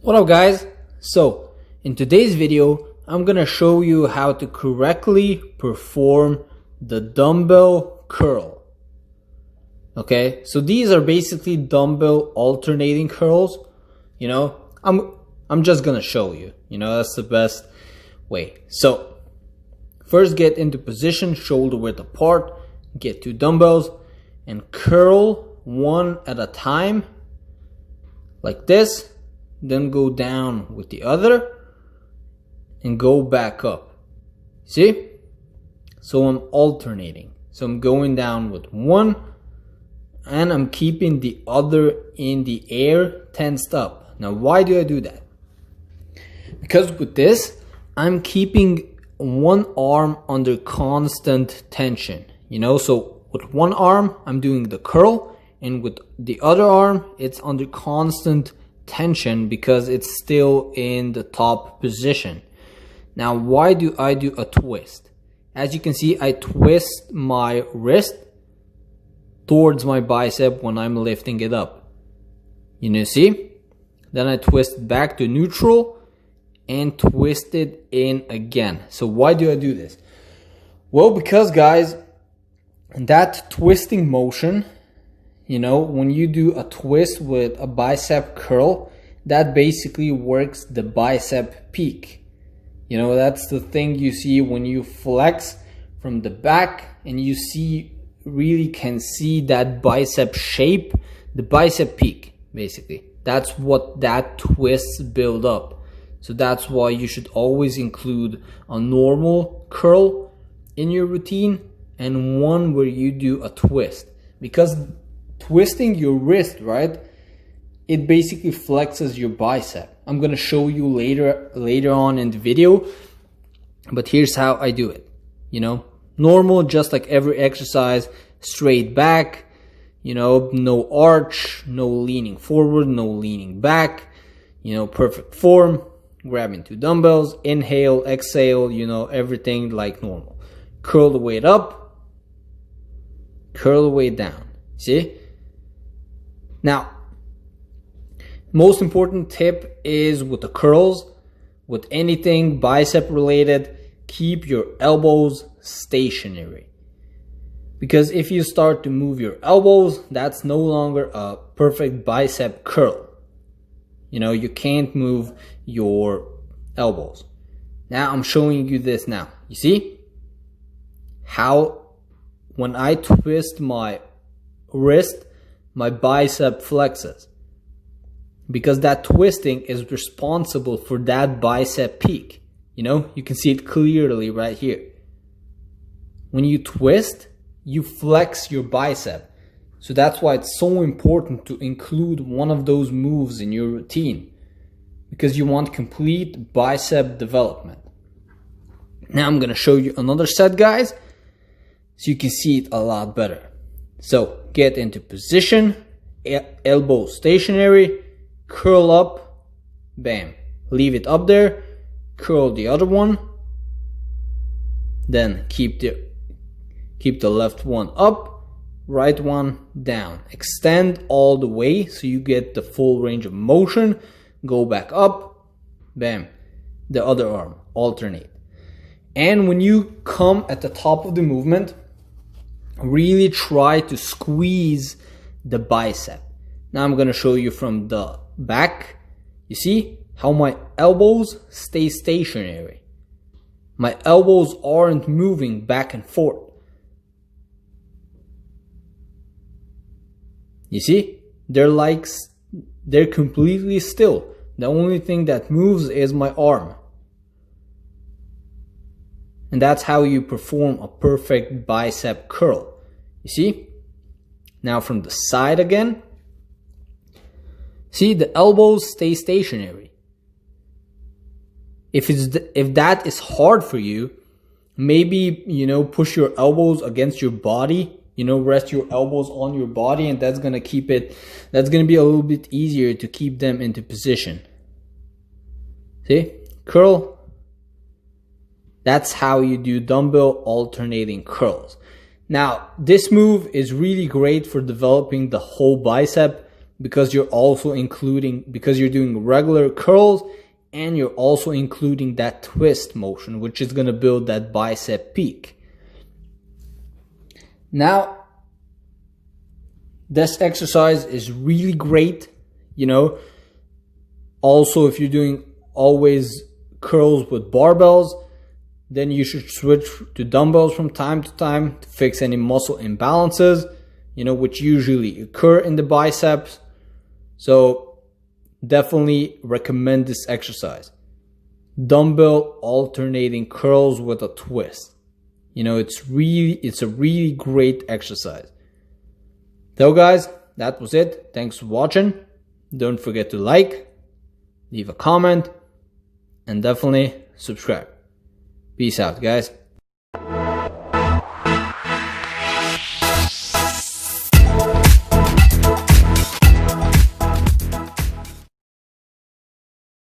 What up guys? So in today's video I'm gonna show you how to correctly perform the dumbbell curl. Okay, so these are basically dumbbell alternating curls. You know, I'm just gonna show you. You know, that's the best way. So first get into position, shoulder width apart, get two dumbbells and curl one at a time like this. Then go down with the other and go back up. See? So I'm alternating. So I'm going down with one and I'm keeping the other in the air tensed up. Now why do I do that? Because with this I'm keeping one arm under constant tension. You know, so with one arm I'm doing the curl and with the other arm it's under constant tension because it's still in the top position. Now why do I do a twist? As you can see, I twist my wrist towards my bicep when I'm lifting it up. You know, see? Then I twist back to neutral and twist it in again. So why do I do this? Well, because guys, that twisting motion, you know, when you do a twist with a bicep curl, that basically works the bicep peak. You know, that's the thing you see when you flex from the back and you really can see that bicep shape, the bicep peak, basically. That's what that twist build up. So that's why you should always include a normal curl in your routine and one where you do a twist. Because twisting your wrist, right, it basically flexes your bicep. I'm gonna show you later on in the video, but here's how I do it. You know, normal, just like every exercise, straight back, you know, no arch, no leaning forward, no leaning back, you know, perfect form, grabbing two dumbbells, inhale, exhale, you know, everything like normal. Curl the weight up, curl the weight down, see? Now, most important tip is with the curls, with anything bicep related, keep your elbows stationary. Because if you start to move your elbows, that's no longer a perfect bicep curl. You know, you can't move your elbows. Now I'm showing you this now. You see how when I twist my wrist, my bicep flexes, because that twisting is responsible for that bicep peak. You know, you can see it clearly right here. When you twist, you flex your bicep. So that's why it's so important to include one of those moves in your routine, because you want complete bicep development. Now I'm going to show you another set, guys, so you can see it a lot better. So get into position, elbow stationary, curl up, bam, leave it up there, curl the other one, then keep the left one up, right one down, extend all the way so you get the full range of motion, go back up, bam, the other arm, alternate. And when you come at the top of the movement, really try to squeeze the bicep. Now I'm going to show you from the back. You see how my elbows stay stationary. My elbows aren't moving back and forth. You see, they're completely still. The only thing that moves is my arm. And that's how you perform a perfect bicep curl. You see? Now from the side again. See, the elbows stay stationary. If that is hard for you, maybe, you know, push your elbows against your body. You know, rest your elbows on your body, and that's gonna be a little bit easier to keep them into position. See? Curl. That's how you do dumbbell alternating curls. Now, this move is really great for developing the whole bicep, because you're doing regular curls and you're also including that twist motion, which is going to build that bicep peak. Now, this exercise is really great, you know. Also, if you're doing always curls with barbells, then you should switch to dumbbells from time to time to fix any muscle imbalances, you know, which usually occur in the biceps. So definitely recommend this exercise. Dumbbell alternating curls with a twist. You know, it's a really great exercise. So guys, that was it. Thanks for watching. Don't forget to like, leave a comment, and definitely subscribe. Peace out, guys.